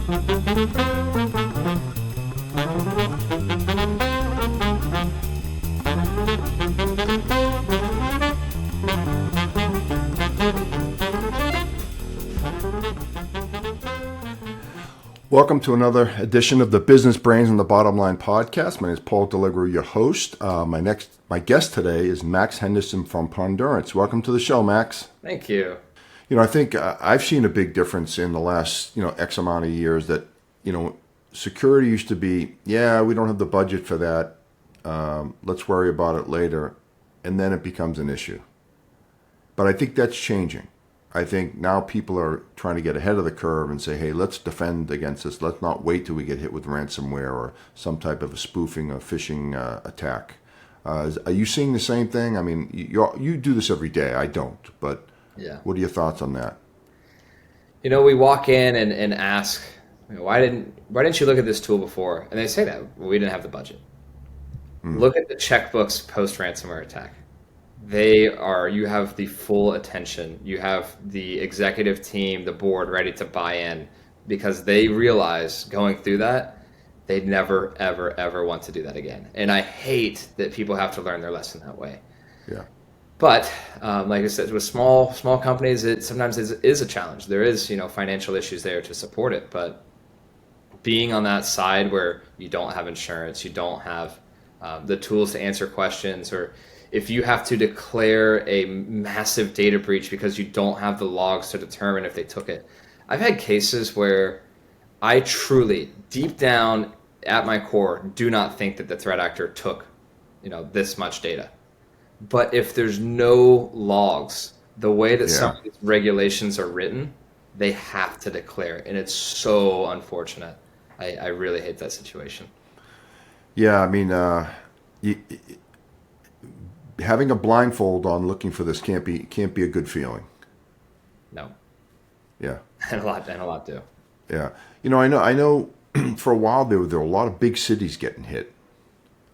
Welcome to another edition of the Business Brains and the Bottom Line podcast. My name is Paul Delegru, your host. My guest today is Max Henderson from Pondurance. Welcome to the show, Max. Thank you. I think I've seen a big difference in the last, X amount of years that, security used to be, we don't have the budget for that. Let's worry about it later. And then it becomes an issue. But I think that's changing. I think now people are trying to get ahead of the curve and say, hey, let's defend against this. Let's not wait till we get hit with ransomware or some type of a spoofing or phishing attack. Are you seeing the same thing? I mean, you do this every day. I don't. But what are your thoughts on that? We walk in and ask, why didn't you look at this tool before? And they say that, well, we didn't have the budget. Look at the checkbooks post-ransomware attack. You have the full attention. You have the executive team, the board ready to buy in because they realize going through that, they'd never, ever, ever want to do that again. And I hate that people have to learn their lesson that way. Yeah. But like I said, with small companies, it sometimes is a challenge. There is, financial issues there to support it. But being on that side where you don't have insurance, you don't have the tools to answer questions, or if you have to declare a massive data breach because you don't have the logs to determine if they took it. I've had cases where I truly, deep down at my core, do not think that the threat actor took, this much data. But if there's no logs, the way that some of these regulations are written, they have to declare it. And it's so unfortunate. I really hate that situation. Yeah, I mean, having a blindfold on looking for this can't be a good feeling. No. Yeah. And a lot do. Yeah. I know for a while there were a lot of big cities getting hit.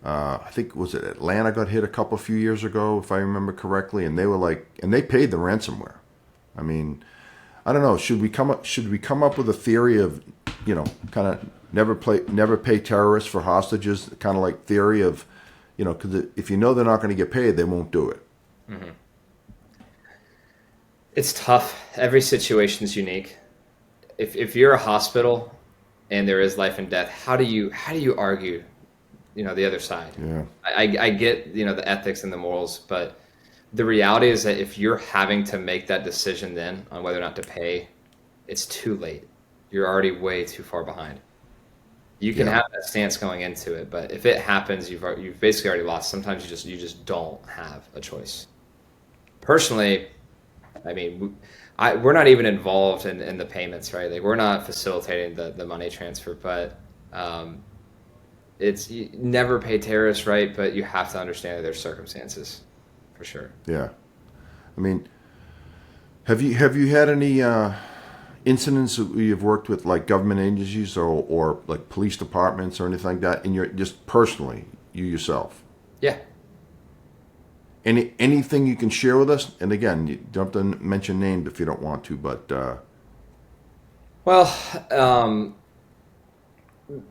I think, was it Atlanta got hit a few years ago, if I remember correctly, and they were and they paid the ransomware. I mean, I don't know, should we come up with a theory of, kind of never pay terrorists for hostages, kind of like theory of, because if they're not going to get paid, they won't do it. Mm-hmm. It's tough. Every situation is unique. If you're a hospital and there is life and death, how do you argue, the other side? Yeah. I get, the ethics and the morals, but the reality is that if you're having to make that decision then on whether or not to pay, it's too late. You're already way too far behind. You can have that stance going into it, but if it happens, you've basically already lost. Sometimes you just don't have a choice. Personally, I mean, we're not even involved in the payments, right? Like, we're not facilitating the money transfer, but you never pay terrorists, right? But you have to understand their circumstances, for sure. Yeah, I mean, have you had any incidents that you've worked with, like government agencies or like police departments or anything like that, in your just personally, you yourself? Yeah. Anything you can share with us? And again, you don't have to mention names if you don't want to, but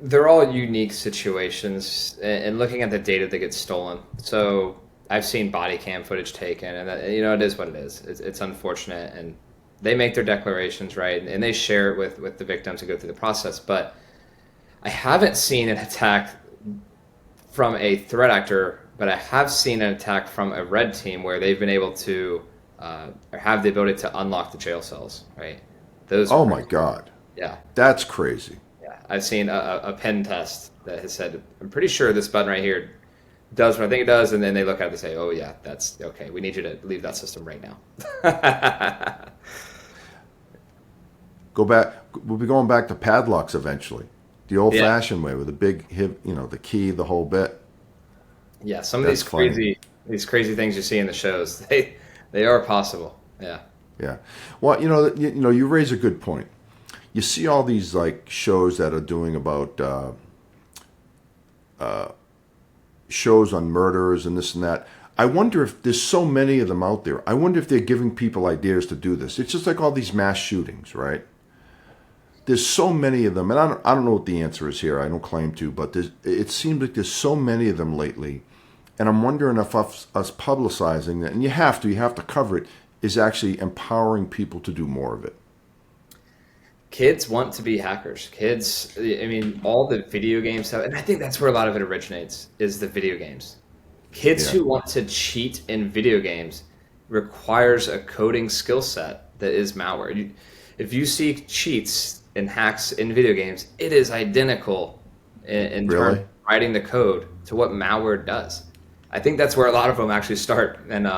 they're all unique situations, and looking at the data that gets stolen. So I've seen body cam footage taken, and it is what it is. It's unfortunate, and they make their declarations, right? And they share it with the victims to go through the process. But I haven't seen an attack from a threat actor, but I have seen an attack from a red team where they've been able to or have the ability to unlock the jail cells, right? Oh my God. Yeah. That's crazy. Yeah. I've seen a pen test that has said, I'm pretty sure this button right here does what I think it does. And then they look at it and say, oh yeah, that's okay. We need you to leave that system right now. We'll be going back to padlocks eventually. The old-fashioned way with the big, the key, the whole bit. Yeah, some of these crazy things you see in the shows, they are possible. Yeah. Yeah. Well, you raise a good point. You see all these like shows that are doing about shows on murders and this and that. I wonder if there's so many of them out there. I wonder if they're giving people ideas to do this. It's just like all these mass shootings, right? there's so many of them, and I don't know what the answer is here. I don't claim to, but it seems like there's so many of them lately, and I'm wondering if us publicizing that, and you have to cover it, is actually empowering people to do more of it. Kids want to be hackers. Kids, I mean, all the video game stuff, and I think that's where a lot of it originates, is the video games. Kids Yeah. who want to cheat in video games requires a coding skill set that is malware. If you see cheats and hacks in video games, it is identical in terms Really? of writing the code to what malware does. I think that's where a lot of them actually start. And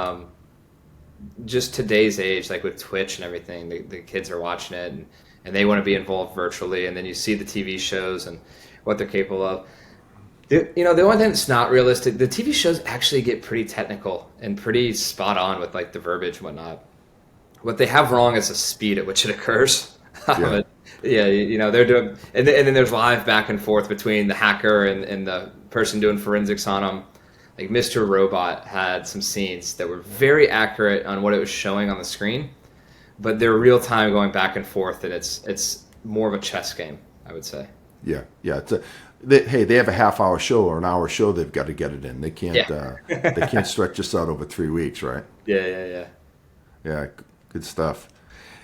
just today's age, like with Twitch and everything, the kids are watching it and they want to be involved virtually. And then you see the TV shows and what they're capable of. The only thing that's not realistic, the TV shows actually get pretty technical and pretty spot on with like the verbiage and whatnot. What they have wrong is the speed at which it occurs. Yeah. Yeah, they're doing, and then there's live back and forth between the hacker and the person doing forensics on them. Like Mr. Robot had some scenes that were very accurate on what it was showing on the screen, but they're real time going back and forth, and it's more of a chess game, I would say. Yeah. They have a half-hour show or an hour show. They've got to get it in. They can't. Yeah. They can't stretch this out over 3 weeks, right? Yeah. Yeah. Good stuff.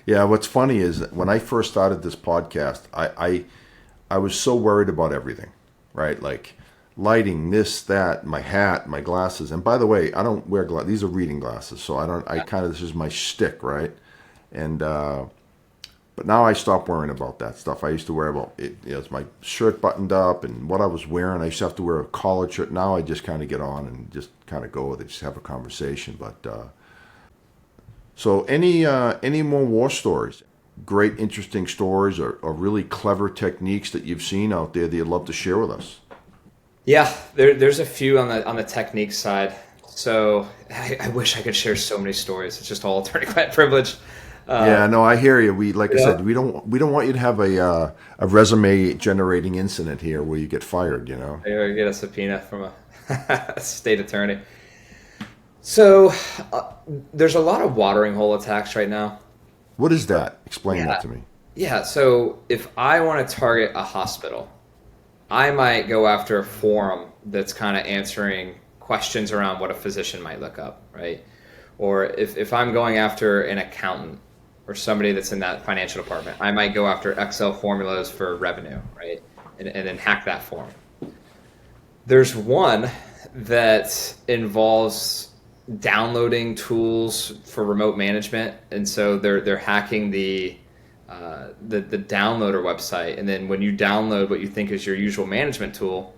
Yeah. What's funny is that when I first started this podcast, I was so worried about everything, right? Like lighting, this, that, my hat, my glasses. And by the way, I don't wear glasses. These are reading glasses, so this is my shtick, right? And but now I stopped worrying about that stuff. I used to wear about it. It's my shirt buttoned up and what I was wearing. I used to have to wear a collared shirt. Now I just kind of get on and just kind of go with it, just have a conversation. But so any more war stories? Great, interesting stories or really clever techniques that you've seen out there that you'd love to share with us? Yeah, there's a few on the technique side. So I wish I could share so many stories. It's just all attorney-client privilege. Yeah, no, I hear you. I said, we don't want you to have a resume generating incident here where you get fired. Or get a subpoena from a state attorney. So there's a lot of watering hole attacks right now. What is that? Explain that to me. Yeah, so if I want to target a hospital, I might go after a forum that's kind of answering questions around what a physician might look up, right? Or if I'm going after an accountant or somebody that's in that financial department, I might go after Excel formulas for revenue, right? And then hack that form. There's one that involves downloading tools for remote management, and so they're hacking the downloader website, and then when you download what you think is your usual management tool,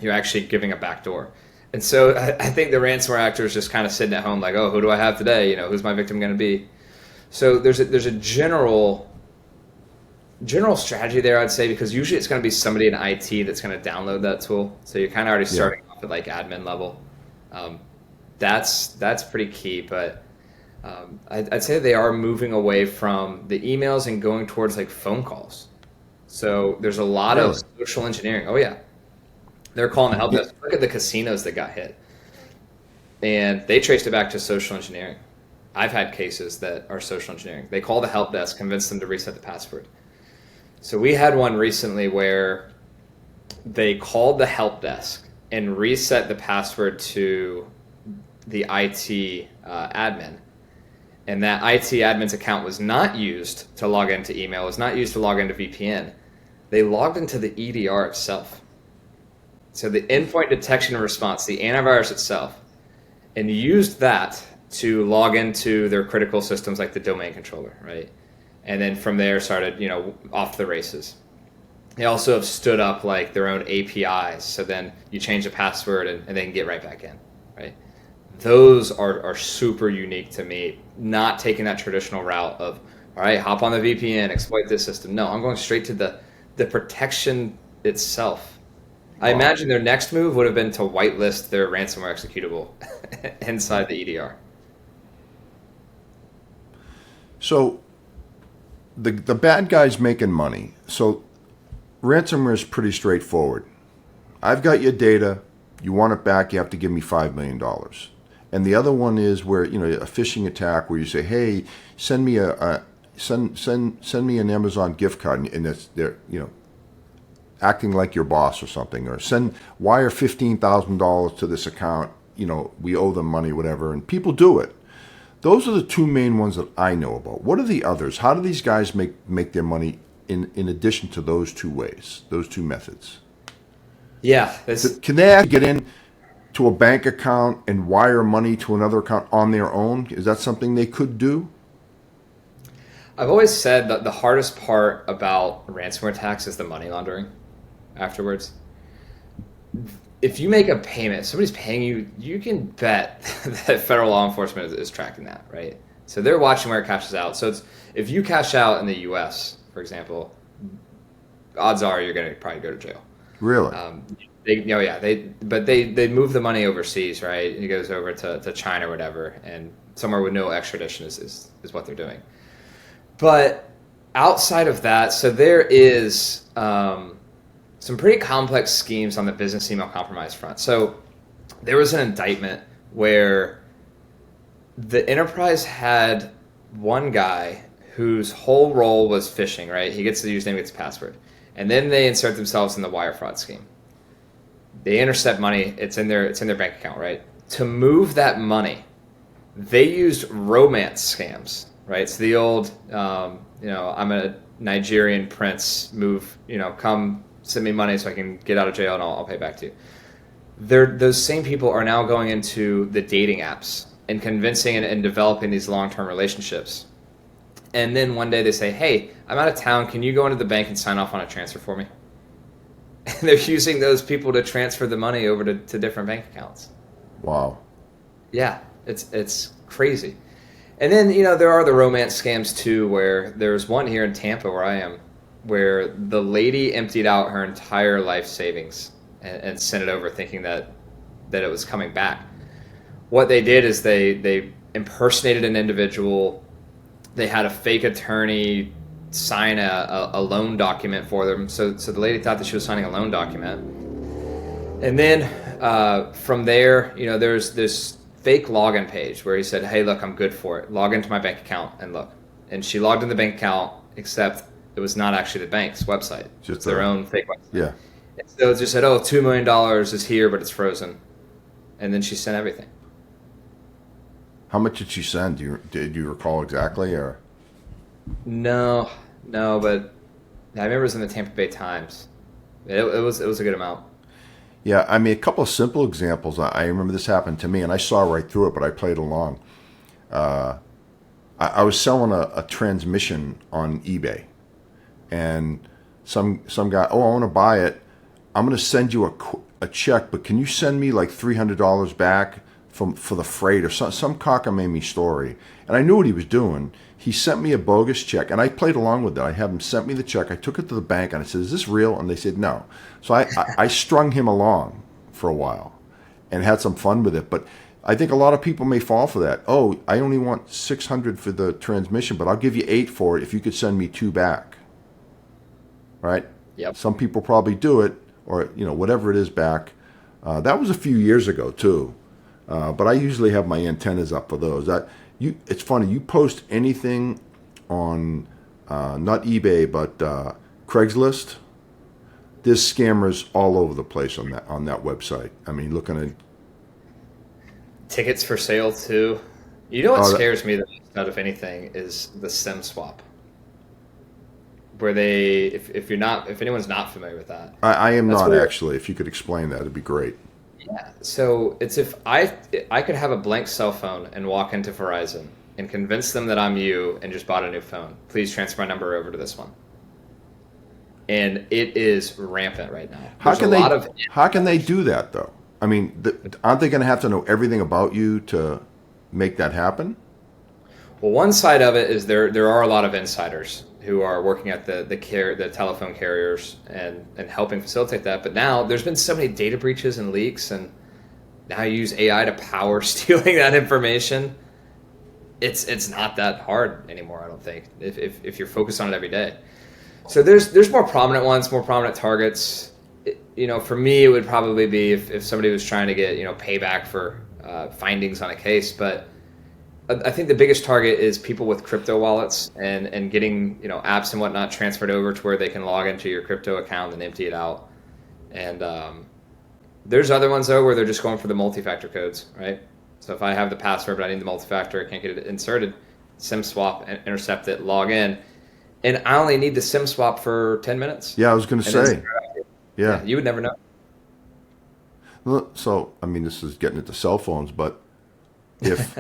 you're actually giving a backdoor. And so I think the ransomware actor is just kind of sitting at home like, oh, who do I have today? Who's my victim going to be? So there's a general strategy there, I'd say, because usually it's going to be somebody in IT that's going to download that tool. So you're kind of already starting off at like admin level. That's pretty key, but I'd say they are moving away from the emails and going towards like phone calls. So there's a lot of social engineering. Oh yeah, they're calling the help desk. Look at the casinos that got hit, and they traced it back to social engineering. I've had cases that are social engineering. They call the help desk, convince them to reset the password. So we had one recently where they called the help desk and reset the password to the IT admin. And that IT admin's account was not used to log into email, was not used to log into VPN. They logged into the EDR itself. So the endpoint detection and response, the antivirus itself, and used that to log into their critical systems like the domain controller, right? And then from there started, off to the races. They also have stood up like their own APIs. So then you change the password and they can get right back in, right? Those are super unique to me, not taking that traditional route of, all right, hop on the VPN, exploit this system. No, I'm going straight to the protection itself. Wow. I imagine their next move would have been to whitelist their ransomware executable inside the EDR. So the bad guy's making money. So ransomware is pretty straightforward. I've got your data. You want it back, you have to give me $5 million. And the other one is where, a phishing attack where you say, hey, send me a send me an Amazon gift card, and it's they're acting like your boss or something, or wire $15,000 to this account. We owe them money, whatever, and people do it. Those are the two main ones that I know about. What are the others? How do these guys make their money in addition to those two ways, those two methods? Yeah. Can they actually get in to a bank account and wire money to another account on their own? Is that something they could do? I've always said that the hardest part about ransomware attacks is the money laundering afterwards. If you make a payment, if somebody's paying you, you can bet that federal law enforcement is tracking that, right? So they're watching where it cashes out. So if you cash out in the U.S., for example, odds are you're going to probably go to jail. Really? They move the money overseas, right? It goes over to China or whatever, and somewhere with no extradition is what they're doing. But outside of that, so there is some pretty complex schemes on the business email compromise front. So there was an indictment where the enterprise had one guy whose whole role was phishing, right? He gets the username, gets the password. And then they insert themselves in the wire fraud scheme. They intercept money, it's in their bank account, right? To move that money, they used romance scams, right? So the old, I'm a Nigerian prince, come send me money so I can get out of jail and I'll pay back to you. Those same people are now going into the dating apps and convincing and developing these long-term relationships. And then one day they say, hey, I'm out of town. Can you go into the bank and sign off on a transfer for me? And they're using those people to transfer the money over to different bank accounts. Wow. Yeah, it's crazy. And then, there are the romance scams too, where there's one here in Tampa where I am, where the lady emptied out her entire life savings and sent it over thinking that it was coming back. What they did is they impersonated an individual. They had a fake attorney sign a loan document for them. So the lady thought that she was signing a loan document. And then from there, there's this fake login page where he said, hey, look, I'm good for it. Log into my bank account and look. And she logged in the bank account, except it was not actually the bank's website. It's their own fake website. Yeah. And so it just said, oh, $2 million is here, but it's frozen. And then she sent everything. How much did she send? Did you recall exactly, or? No, but I remember it was in the Tampa Bay Times. It was a good amount. Yeah, I mean, a couple of simple examples. I remember this happened to me, and I saw right through it, but I played along. I was selling a transmission on eBay, and some guy, I want to buy it. I'm going to send you a check, but can you send me like $300 back for the freight, or some cockamamie story? And I knew what he was doing. He sent me a bogus check, and I played along with it. I had him sent me the check. I took it to the bank, and I said, is this real? And they said, no. So I strung him along for a while and had some fun with it. But I think a lot of people may fall for that. Oh, I only want $600 for the transmission, but I'll give you $800 for it if you could send me $200 back. Right? Yep. Some people probably do it, or whatever it is back. That was a few years ago too. But I usually have my antennas up for those. It's funny. You post anything on not eBay but Craigslist. There's scammers all over the place on that website. I mean, looking at tickets for sale too. What scares me the most out of anything is the SIM swap, where they if anyone's not familiar with that. I am not actually. If you could explain that, it'd be great. Yeah, so it's if I could have a blank cell phone and walk into Verizon and convince them that I'm you and just bought a new phone. Please transfer my number over to this one. And it is rampant right now. How can they do that though? I mean, aren't they going to have to know everything about you to make that happen? Well, one side of it is there are a lot of insiders who are working at the telephone carriers and helping facilitate that. But now there's been so many data breaches and leaks, and now you use AI to power stealing that information. It's not that hard anymore, I don't think, if you're focused on it every day. So there's more prominent ones, more prominent targets. For me, it would probably be if somebody was trying to get payback for findings on a case. But I think the biggest target is people with crypto wallets and getting, apps and whatnot transferred over to where they can log into your crypto account and empty it out. And there's other ones though where they're just going for the multi-factor codes, right? So if I have the password but I need the multi-factor, I can't get it inserted, SIM swap, intercept it, log in, and I only need the SIM swap for 10 minutes. Yeah, I was going to say. Yeah. You would never know. So, I mean, this is getting into cell phones, but if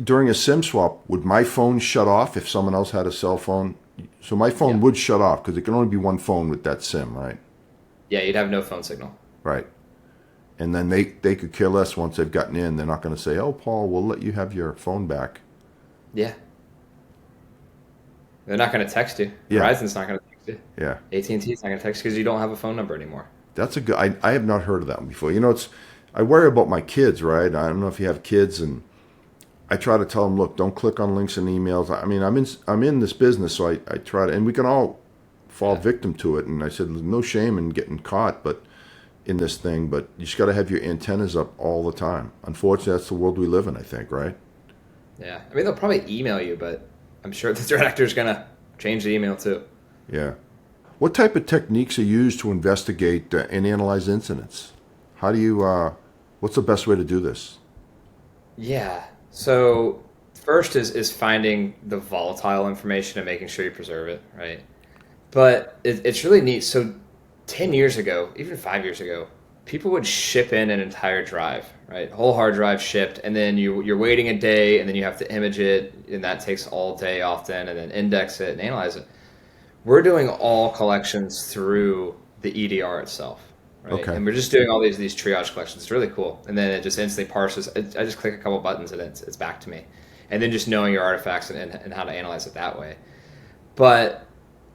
during a SIM swap, would my phone shut off if someone else had a cell phone? So my phone would shut off because it can only be one phone with that SIM, right? Yeah, you'd have no phone signal. Right. And then they could care less once they've gotten in. They're not going to say, "Oh, Paul, we'll let you have your phone back." Yeah. They're not going to text you. Yeah. Verizon's not going to text you. Yeah. AT&T's not going to text you because you don't have a phone number anymore. That's a good. I have not heard of that one before. I worry about my kids, right? I don't know if you have kids, and I try to tell them, look, don't click on links and emails. I mean, I'm in this business, so I try to, and we can all fall victim to it. And I said, there's no shame in getting caught, but in this thing, but you just got to have your antennas up all the time. Unfortunately, that's the world we live in, I think, right? Yeah. I mean, they'll probably email you, but I'm sure the threat actor is going to change the email too. Yeah. What type of techniques are used to investigate and analyze incidents? How do you, what's the best way to do this? Yeah. So first is finding the volatile information and making sure you preserve it, right? But it's really neat. So 10 years ago, even 5 years ago, people would ship in an entire drive, right? Whole hard drive shipped, and then you're waiting a day, and then you have to image it, and that takes all day often, and then index it and analyze it. We're doing all collections through the EDR itself, right? Okay. And we're just doing all these triage collections. It's really cool. And then it just instantly parses. I just click a couple buttons and it's back to me. And then just knowing your artifacts and how to analyze it that way. But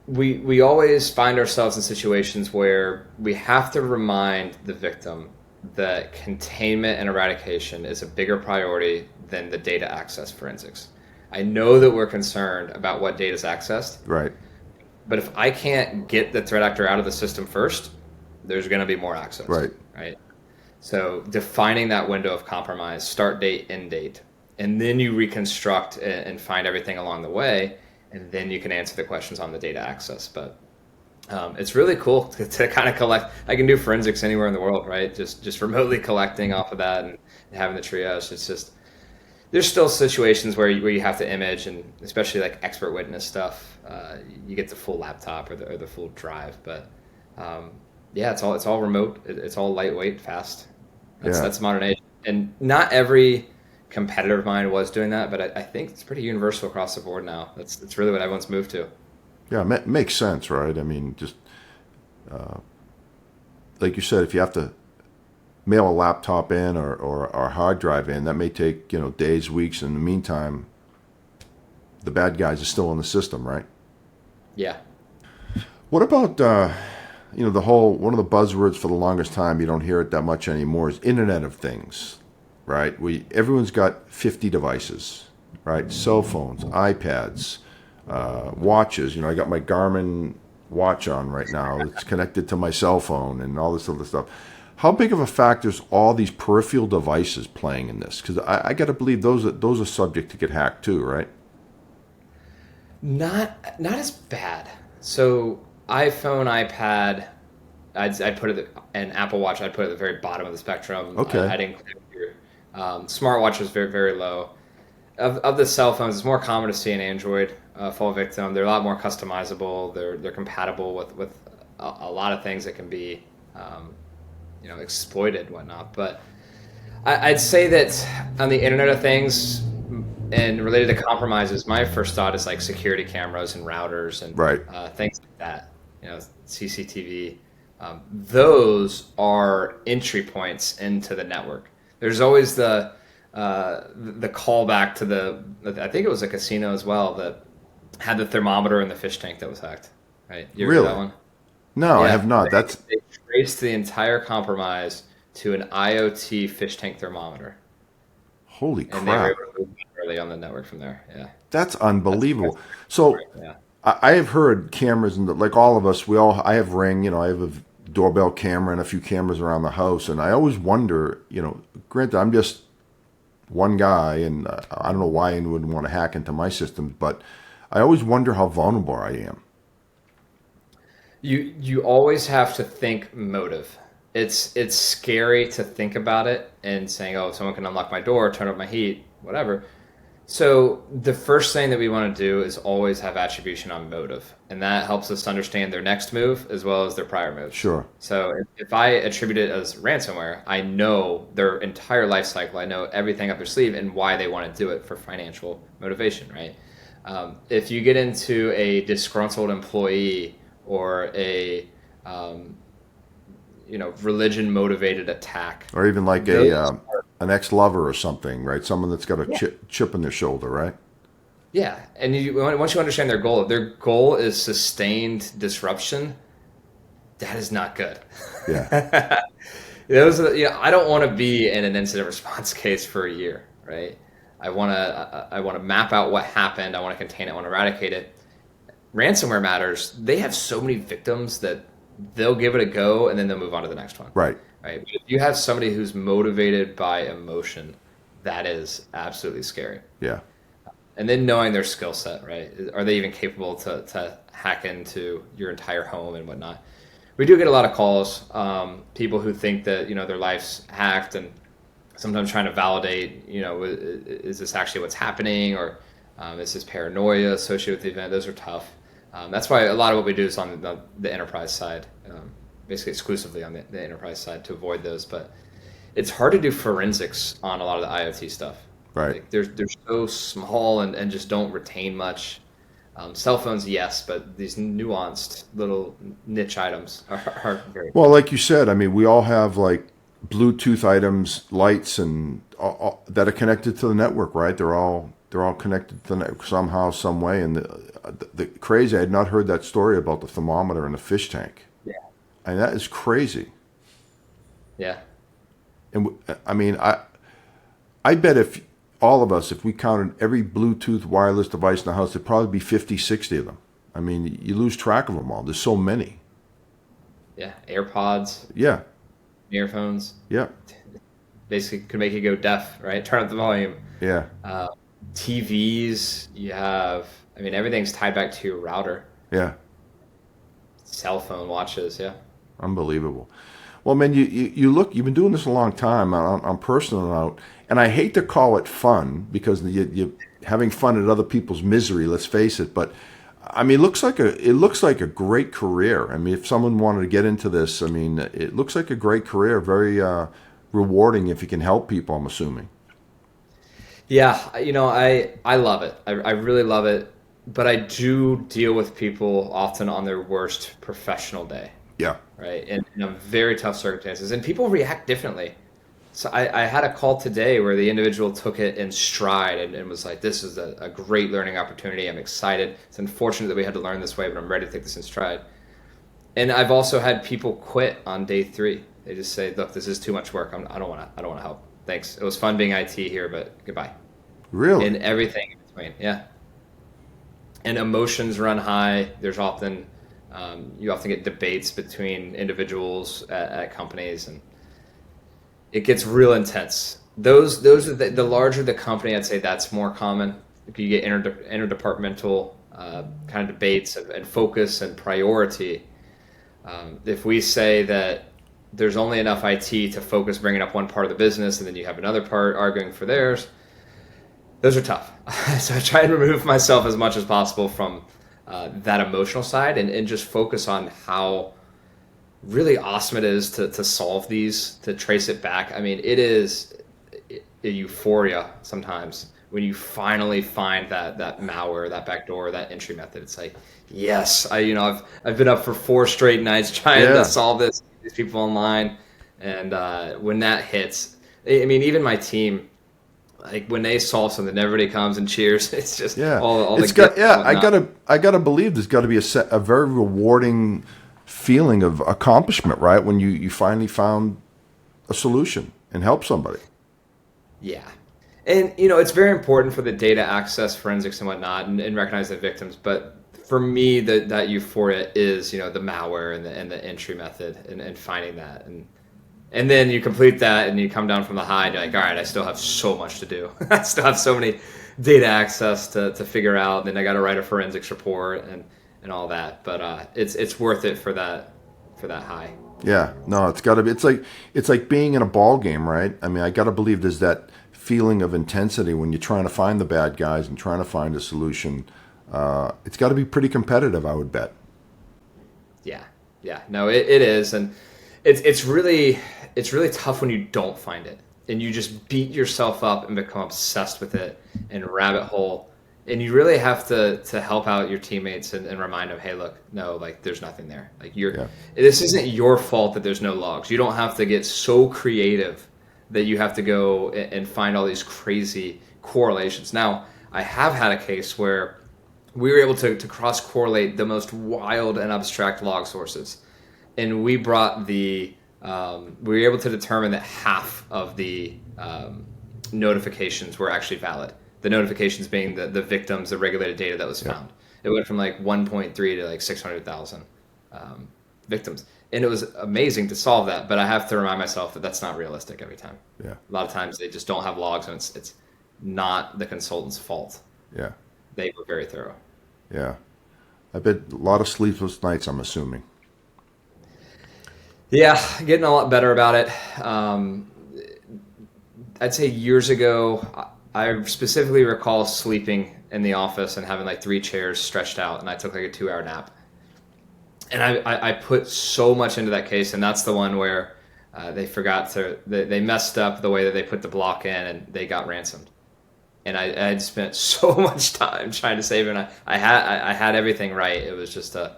we always find ourselves in situations where we have to remind the victim that containment and eradication is a bigger priority than the data access forensics. I know that we're concerned about what data is accessed. Right. But if I can't get the threat actor out of the system first, there's going to be more access. Right. Right. So defining that window of compromise, start date, end date, and then you reconstruct and find everything along the way, and then you can answer the questions on the data access. But it's really cool to kind of collect. I can do forensics anywhere in the world, right? Just remotely collecting off of that and having the triage. It's just, there's still situations where you have to image, and especially like expert witness stuff, you get the full laptop or the full drive. But yeah, it's all remote. It's all lightweight, fast. That's modern age. And not every competitor of mine was doing that, but I think it's pretty universal across the board now. It's really what everyone's moved to. Yeah, makes sense, right? I mean, just like you said, if you have to mail a laptop in or a hard drive in, that may take days, weeks. In the meantime, the bad guys are still in the system, right? Yeah. What about the whole, one of the buzzwords for the longest time, you don't hear it that much anymore, is Internet of Things, right? Everyone's got 50 devices, right? Cell phones, iPads, watches. I got my Garmin watch on right now. It's connected to my cell phone and all this other stuff. How big of a factor is all these peripheral devices playing in this? Because I got to believe those are subject to get hacked too, right? Not as bad. So iPhone, iPad, I'd put it, and Apple Watch, I'd put it at the very bottom of the spectrum. Okay. I'd include your smartwatch is very, very low. Of the cell phones, it's more common to see an Android fall victim. They're a lot more customizable. They're compatible with a lot of things that can be exploited and whatnot. But I'd say that on the Internet of Things and related to compromises, my first thought is like security cameras and routers and Right. Things like that. CCTV. Those are entry points into the network. There's always the callback to I think it was a casino as well that had the thermometer in the fish tank that was hacked. Right? You ever heard Really? that one? No, I Yeah, have not. they traced the entire compromise to an IoT fish tank thermometer, Holy and they were crap. able to move early on the network from there. Yeah, That's unbelievable. So yeah, I have heard cameras, and like all of us, I have Ring, I have a doorbell camera and a few cameras around the house, and I always wonder, granted, I'm just one guy, and I don't know why anyone would want to hack into my systems, but I always wonder how vulnerable I am. You always have to think motive. It's scary to think about it and saying, oh, someone can unlock my door, turn up my heat, whatever. So the first thing that we want to do is always have attribution on motive, and that helps us understand their next move as well as their prior moves. Sure. So if I attribute it as ransomware, I know their entire life cycle. I know everything up their sleeve and why they want to do it for financial motivation, right? If you get into a disgruntled employee or a religion motivated attack, Or even like an ex-lover or something, right? Someone that's got a chip in their shoulder, right? yeah, and once you understand their goal is sustained disruption. That is not good. Yeah. Those are, I don't want to be in an incident response case for a year, right? I want to map out what happened. I want to contain it. I want to eradicate it. Ransomware matters. They have so many victims that they'll give it a go and then they'll move on to the next one. Right. Right. But if you have somebody who's motivated by emotion, that is absolutely scary. Yeah. And then knowing their skill set, right? Are they even capable to hack into your entire home and whatnot? We do get a lot of calls, people who think that, their life's hacked, and sometimes trying to validate, is this actually what's happening, or is this paranoia associated with the event? Those are tough. That's why a lot of what we do is on the enterprise side, basically exclusively on the enterprise side to avoid those. But it's hard to do forensics on a lot of the IoT stuff. Right. Like they're so small and just don't retain much. Cell phones, yes, but these nuanced little niche items are very. Well, like you said, I mean, we all have like Bluetooth items, lights, and all, that are connected to the network, right? They're all connected to the network somehow, some way. And the crazy, I had not heard that story about the thermometer in the fish tank. Yeah. And that is crazy. Yeah. And I mean, I bet if all of us, if we counted every Bluetooth wireless device in the house, there'd probably be 50, 60 of them. I mean, you lose track of them all. There's so many. Yeah. AirPods. Yeah. Earphones. Yeah. Basically could make you go deaf, right? Turn up the volume. Yeah. TVs, you have, everything's tied back to your router. Yeah. Cell phone, watches, yeah. Unbelievable. Well, man, you look, you've been doing this a long time on personal note, and I hate to call it fun because you're having fun at other people's misery, let's face it, but I mean, it looks like a great career. I mean, if someone wanted to get into this, I mean, it looks like a great career, very rewarding if you can help people, I'm assuming. Yeah, I love it. I really love it, but I do deal with people often on their worst professional day. Yeah. Right. In very tough circumstances. And people react differently. So I had a call today where the individual took it in stride and was like, this is a great learning opportunity. I'm excited. It's unfortunate that we had to learn this way, but I'm ready to take this in stride. And I've also had people quit on day 3. They just say, look, this is too much work. I don't want to help. Thanks. It was fun being IT here, but goodbye. Really? And everything in between. Yeah. And emotions run high. There's often... you often get debates between individuals at companies, and it gets real intense. Those are the larger the company, I'd say that's more common. If you get interdepartmental kind of debates and focus and priority. If we say that there's only enough IT to focus bringing up one part of the business, and then you have another part arguing for theirs, those are tough. So I try and remove myself as much as possible from that emotional side and just focus on how really awesome it is to solve these, to trace it back. I mean, it is a euphoria sometimes when you finally find that malware, that backdoor, that entry method. It's like, yes, I've been up for 4 straight nights trying to solve this, these people online. And when that hits, I mean, even my team, like when they solve something, everybody comes and cheers. It's just all it's got, I gotta believe there's got to be a very rewarding feeling of accomplishment, right? When you finally found a solution and help somebody. Yeah, and it's very important for the data access, forensics, and whatnot, and recognize the victims. But for me, that euphoria is the malware and the entry method and finding that. And And then you complete that and you come down from the high and you're like, all right, I still have so much to do. I still have so many data access to figure out. Then I got to write a forensics report and all that. But it's worth it for that high. Yeah, no, it's got to be. It's like being in a ball game, right? I mean, I got to believe there's that feeling of intensity when you're trying to find the bad guys and trying to find a solution. It's got to be pretty competitive, I would bet. Yeah, yeah, no, it is, and it's really tough when you don't find it and you just beat yourself up and become obsessed with it and rabbit hole. And you really have to help out your teammates and remind them, hey, look, no, like there's nothing there. Like this isn't your fault that there's no logs. You don't have to get so creative that you have to go and find all these crazy correlations. Now, I have had a case where we were able to cross correlate the most wild and abstract log sources, and we brought we were able to determine that half of the notifications were actually valid. The notifications being the victims, the regulated data that was found. It went from like 1.3 to like 600,000 victims. And it was amazing to solve that, but I have to remind myself that that's not realistic every time. Yeah. A lot of times they just don't have logs, and it's not the consultant's fault. Yeah. They were very thorough. Yeah. I bet a lot of sleepless nights, I'm assuming. Yeah, getting a lot better about it. I'd say years ago, I specifically recall sleeping in the office and having like 3 chairs stretched out, and I took like a 2-hour nap. And I put so much into that case, and that's the one where they messed up the way that they put the block in, and they got ransomed. And I had spent so much time trying to save it, and I had everything right. It was just a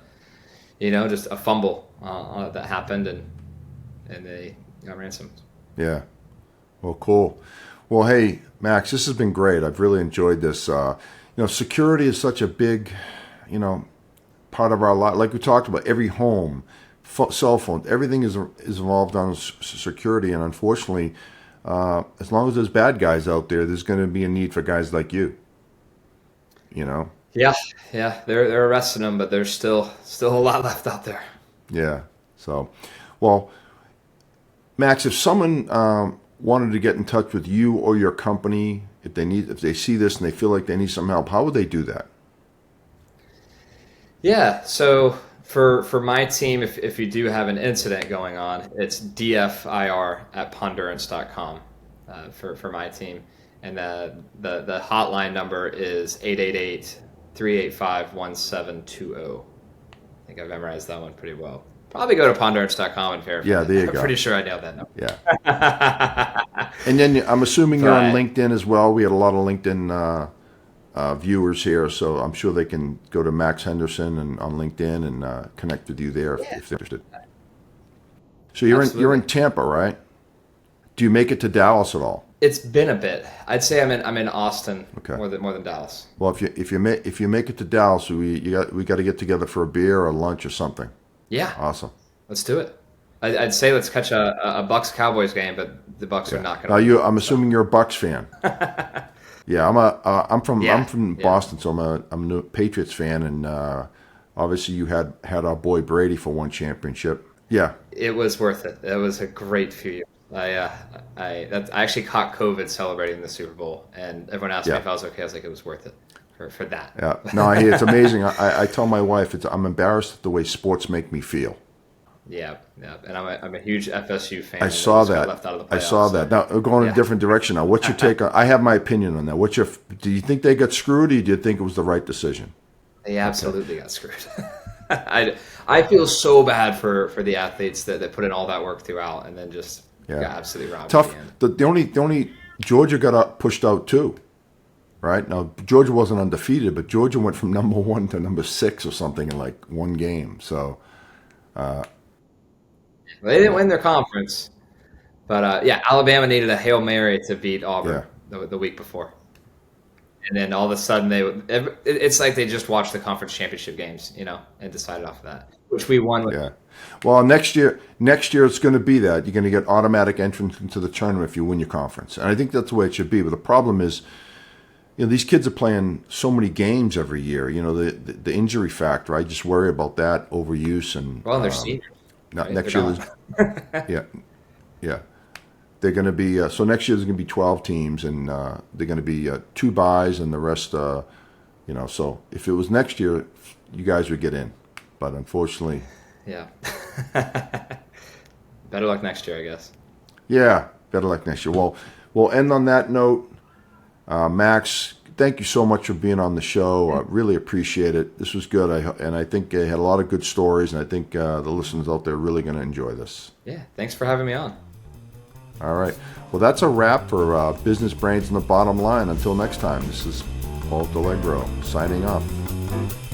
fumble that happened, and they got ransomed. Yeah. Well, cool. Well, hey, Max, this has been great. I've really enjoyed this. Security is such a big, part of our life. Like we talked about, every home, cell phone, everything is involved on security. And unfortunately, as long as there's bad guys out there, there's going to be a need for guys like you. Yeah, they're arresting them, but there's still a lot left out there. Yeah. So, well, Max, if someone wanted to get in touch with you or your company, if they see this and they feel like they need some help, how would they do that? Yeah, so for my team, if you do have an incident going on, it's dfir@pondurance.com for my team, and the hotline number is 888-385-1720. I think I've memorized that one pretty well. Probably go to pondurance.com and verify. Yeah, there you I'm go. pretty sure I nailed that number. Yeah. And then I'm assuming you're on LinkedIn as well. We had a lot of LinkedIn viewers here, so I'm sure they can go to Max Henderson and on LinkedIn and connect with you there if they're interested. So you're in Tampa, right? Do you make it to Dallas at all? It's been a bit. I'd say I'm in Austin more than Dallas. Well, if you make it to Dallas, we got to get together for a beer or lunch or something. Yeah. Awesome. Let's do it. I'd say let's catch a Bucks Cowboys game, but the Bucks are not going to. I'm assuming you're a Bucks fan. Yeah, I'm from Boston, so I'm a Patriots fan, and obviously you had our boy Brady for one championship. Yeah, it was worth it. It was a great few years. I actually caught COVID celebrating the Super Bowl, and everyone asked me if I was okay. I was like, it was worth it for that. Yeah, no, it's amazing. I tell my wife I'm embarrassed at the way sports make me feel. Yeah, and I'm a huge FSU fan. I saw that. Left out of the I saw that. Now we're going in a different direction. Now, what's your take on? I have my opinion on that. Do you think they got screwed, or do you think it was the right decision? They absolutely got screwed. I feel so bad for the athletes that put in all that work throughout, and then just got absolutely robbed. Tough. At the end. The only Georgia got pushed out too. Right now, Georgia wasn't undefeated, but Georgia went from number 1 to number 6 or something in like one game. So. They didn't win their conference, but Alabama needed a Hail Mary to beat Auburn the week before, and then all of a sudden it's like they just watched the conference championship games, and decided off of that, which we won. Well, next year it's going to be that you're going to get automatic entrance into the tournament if you win your conference, and I think that's the way it should be. But the problem is, these kids are playing so many games every year. The injury factor. I just worry about that overuse and. Well, they're seniors. Next year, Yeah. They're going to be, so next year there's going to be 12 teams, and they're going to be 2 buys and the rest, so if it was next year, you guys would get in. But unfortunately, Yeah. Better luck next year, I guess. yeah, better luck next year. Well, we'll end on that note. Max, thank you so much for being on the show. I really appreciate it. This was good. And I think I had a lot of good stories, and I think the listeners out there are really going to enjoy this. Yeah. Thanks for having me on. All right. Well, that's a wrap for Business Brains and the Bottom Line. Until next time, this is Paul DeLegro signing off.